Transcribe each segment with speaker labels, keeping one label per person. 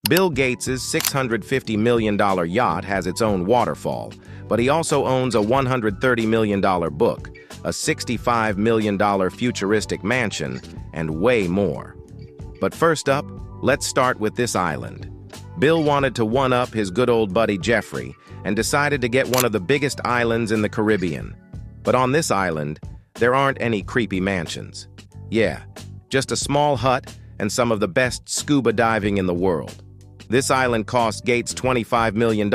Speaker 1: Bill Gates' $650 million yacht has its own waterfall, but he also owns a $130 million book, a $65 million futuristic mansion, and way more. But first up, let's start with this island. Bill wanted to one-up his good old buddy Jeffrey and decided to get one of the biggest islands in the Caribbean. But on this island, there aren't any creepy mansions. Yeah, just a small hut and some of the best scuba diving in the world. This island cost Gates $25 million,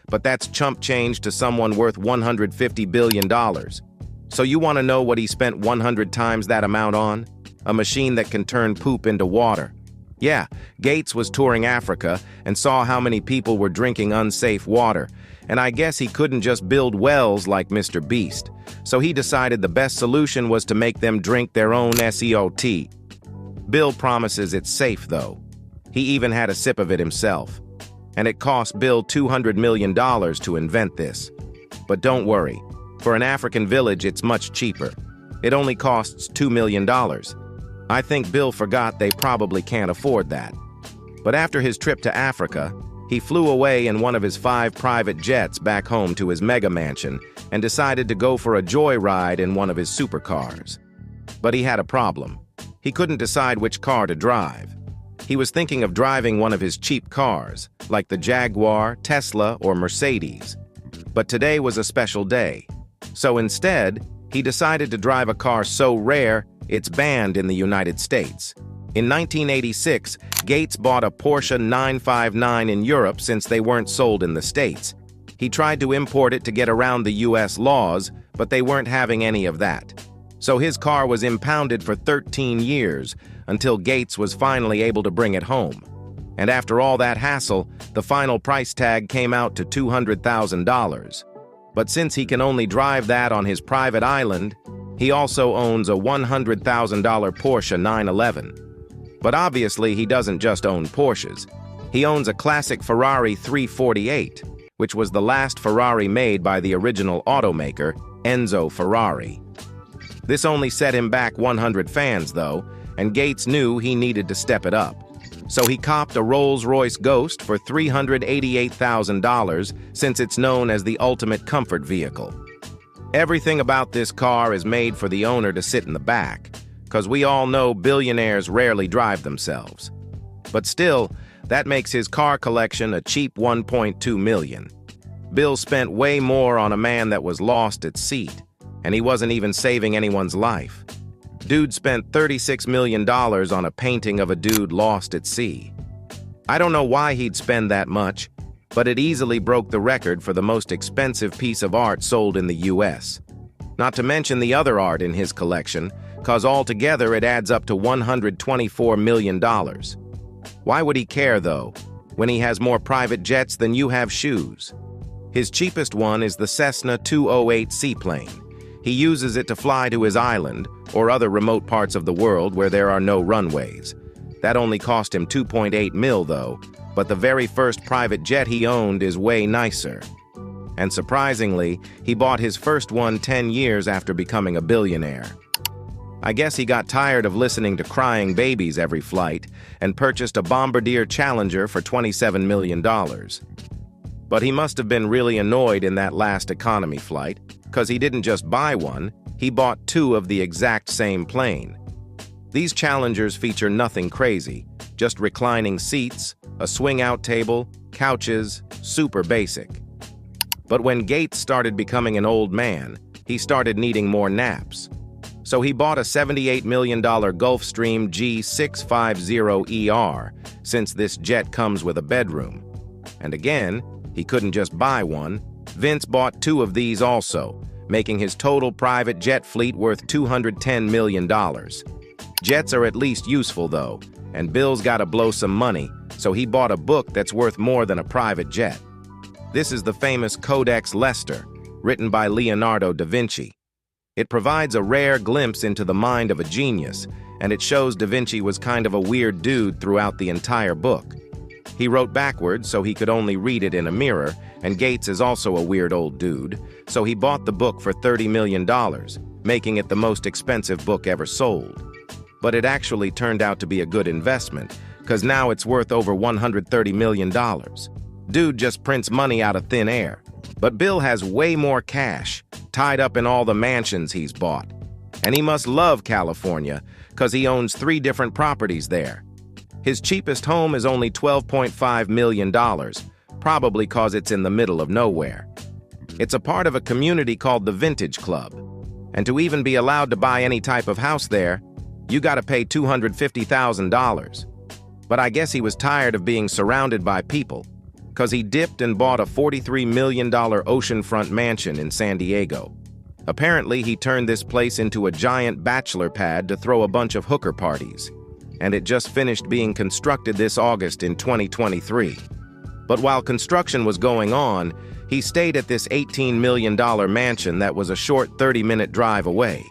Speaker 1: but that's chump change to someone worth $150 billion. So you want to know what he spent 100 times that amount on? A machine that can turn poop into water. Yeah, Gates was touring Africa and saw how many people were drinking unsafe water, and I guess he couldn't just build wells like Mr. Beast. So he decided the best solution was to make them drink their own SEOT. Bill promises it's safe, though. He even had a sip of it himself. And it cost Bill $200 million to invent this. But don't worry, for an African village it's much cheaper. It only costs $2 million. I think Bill forgot they probably can't afford that. But after his trip to Africa, he flew away in one of his 5 private jets back home to his mega mansion and decided to go for a joyride in one of his supercars. But he had a problem. He couldn't decide which car to drive. He was thinking of driving one of his cheap cars, like the Jaguar, Tesla, or Mercedes. But today was a special day. So instead, he decided to drive a car so rare, it's banned in the United States. In 1986, Gates bought a Porsche 959 in Europe since they weren't sold in the States. He tried to import it to get around the US laws, but they weren't having any of that. So his car was impounded for 13 years until Gates was finally able to bring it home. And after all that hassle, the final price tag came out to $200,000. But since he can only drive that on his private island, he also owns a $100,000 Porsche 911. But obviously he doesn't just own Porsches. He owns a classic Ferrari 348, which was the last Ferrari made by the original automaker, Enzo Ferrari. This only set him back 100 fans, though, and Gates knew he needed to step it up. So he copped a Rolls-Royce Ghost for $388,000 since it's known as the ultimate comfort vehicle. Everything about this car is made for the owner to sit in the back, because we all know billionaires rarely drive themselves. But still, that makes his car collection a cheap $1.2 million. Bill spent way more on a man that was lost at sea, and he wasn't even saving anyone's life. Dude spent $36 million on a painting of a dude lost at sea. I don't know why he'd spend that much, but it easily broke the record for the most expensive piece of art sold in the US. Not to mention the other art in his collection, cause altogether it adds up to $124 million. Why would he care, though, when he has more private jets than you have shoes? His cheapest one is the Cessna 208 seaplane. He uses it to fly to his island or other remote parts of the world where there are no runways. That only cost him $2.8 million, though, but the very first private jet he owned is way nicer. And surprisingly, he bought his first one 10 years after becoming a billionaire. I guess he got tired of listening to crying babies every flight and purchased a Bombardier Challenger for $27 million. But he must have been really annoyed in that last economy flight, because he didn't just buy one, he bought 2 of the exact same plane. These Challengers feature nothing crazy, just reclining seats, a swing-out table, couches, super basic. But when Gates started becoming an old man, he started needing more naps. So he bought a $78 million Gulfstream G650ER, since this jet comes with a bedroom. And again, he couldn't just buy one. Vince bought 2 of these also, making his total private jet fleet worth $210 million. Jets are at least useful, though, and Bill's gotta blow some money, so he bought a book that's worth more than a private jet. This is the famous Codex Leicester, written by Leonardo da Vinci. It provides a rare glimpse into the mind of a genius, and it shows Da Vinci was kind of a weird dude throughout the entire book. He wrote backwards so he could only read it in a mirror, and Gates is also a weird old dude, so he bought the book for $30 million, making it the most expensive book ever sold. But it actually turned out to be a good investment, because now it's worth over $130 million. Dude just prints money out of thin air. But Bill has way more cash, tied up in all the mansions he's bought. And he must love California, because he owns 3 different properties there. His cheapest home is only $12.5 million, probably because it's in the middle of nowhere. It's a part of a community called the Vintage Club. And to even be allowed to buy any type of house there, you gotta pay $250,000. But I guess he was tired of being surrounded by people, because he dipped and bought a $43 million oceanfront mansion in San Diego. Apparently, he turned this place into a giant bachelor pad to throw a bunch of hooker parties, and it just finished being constructed this August in 2023. But while construction was going on, he stayed at this $18 million mansion that was a short 30-minute drive away.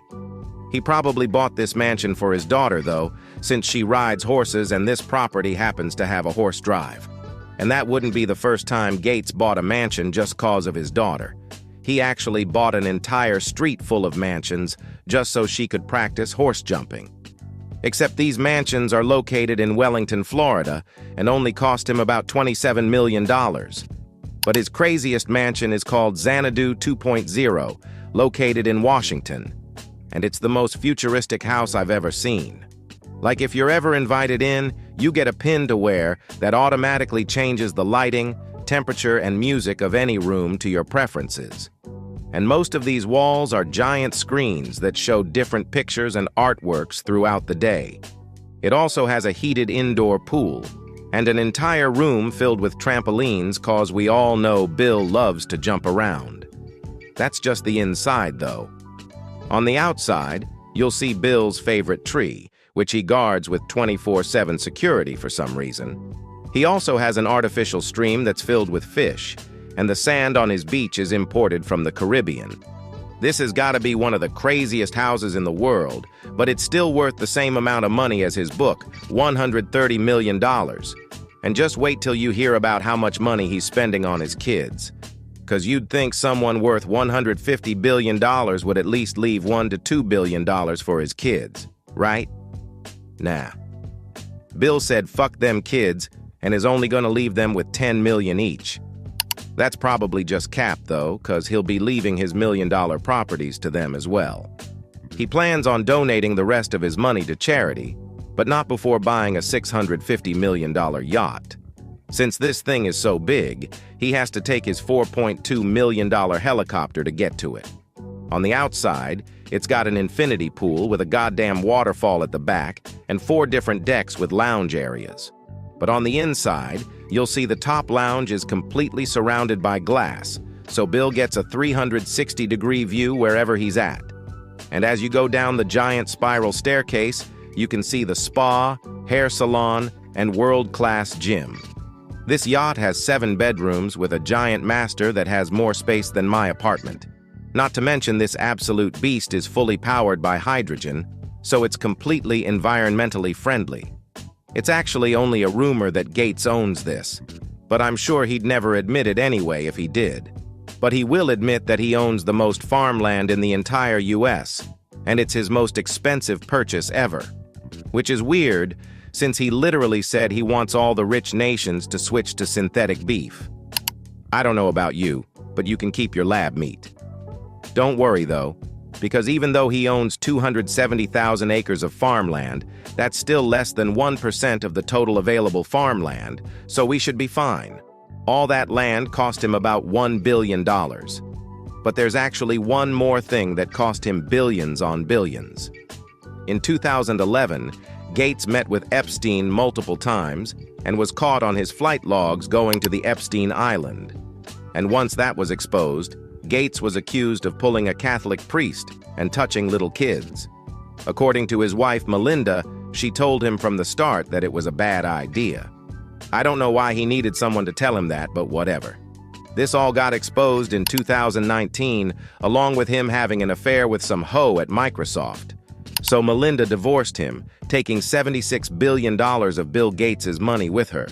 Speaker 1: He probably bought this mansion for his daughter, though, since she rides horses and this property happens to have a horse drive. And that wouldn't be the first time Gates bought a mansion just cause of his daughter. He actually bought an entire street full of mansions just so she could practice horse jumping. Except these mansions are located in Wellington, Florida, and only cost him about $27 million. But his craziest mansion is called Xanadu 2.0, located in Washington. And it's the most futuristic house I've ever seen. Like if you're ever invited in, you get a pin to wear that automatically changes the lighting, temperature, and music of any room to your preferences. And most of these walls are giant screens that show different pictures and artworks throughout the day. It also has a heated indoor pool and an entire room filled with trampolines cause we all know Bill loves to jump around. That's just the inside, though. On the outside, you'll see Bill's favorite tree, which he guards with 24/7 security for some reason. He also has an artificial stream that's filled with fish, and the sand on his beach is imported from the Caribbean. This has got to be one of the craziest houses in the world, but it's still worth the same amount of money as his book, $130 million. And just wait till you hear about how much money he's spending on his kids. Because you'd think someone worth $150 billion would at least leave $1 to $2 billion for his kids, right? Nah. Bill said fuck them kids and is only gonna leave them with $10 million each. That's probably just cap though, cause he'll be leaving his $1 million properties to them as well. He plans on donating the rest of his money to charity, but not before buying a $650 million yacht. Since this thing is so big, he has to take his $4.2 million helicopter to get to it. On the outside, it's got an infinity pool with a goddamn waterfall at the back and 4 different decks with lounge areas. But on the inside, you'll see the top lounge is completely surrounded by glass, so Bill gets a 360-degree view wherever he's at. And as you go down the giant spiral staircase, you can see the spa, hair salon, and world-class gym. This yacht has 7 bedrooms with a giant master that has more space than my apartment. Not to mention this absolute beast is fully powered by hydrogen, so it's completely environmentally friendly. It's actually only a rumor that Gates owns this, but I'm sure he'd never admit it anyway if he did. But he will admit that he owns the most farmland in the entire US, and it's his most expensive purchase ever. Which is weird, since he literally said he wants all the rich nations to switch to synthetic beef. I don't know about you, but you can keep your lab meat. Don't worry though, because even though he owns 270,000 acres of farmland, that's still less than 1% of the total available farmland, so we should be fine. All that land cost him about $1 billion. But there's actually one more thing that cost him billions on billions. In 2011, Gates met with Epstein multiple times and was caught on his flight logs going to the Epstein Island. And once that was exposed, Gates was accused of pulling a Catholic priest and touching little kids. According to his wife, Melinda, she told him from the start that it was a bad idea. I don't know why he needed someone to tell him that, but whatever. This all got exposed in 2019, along with him having an affair with some hoe at Microsoft. So Melinda divorced him, taking $76 billion of Bill Gates' money with her.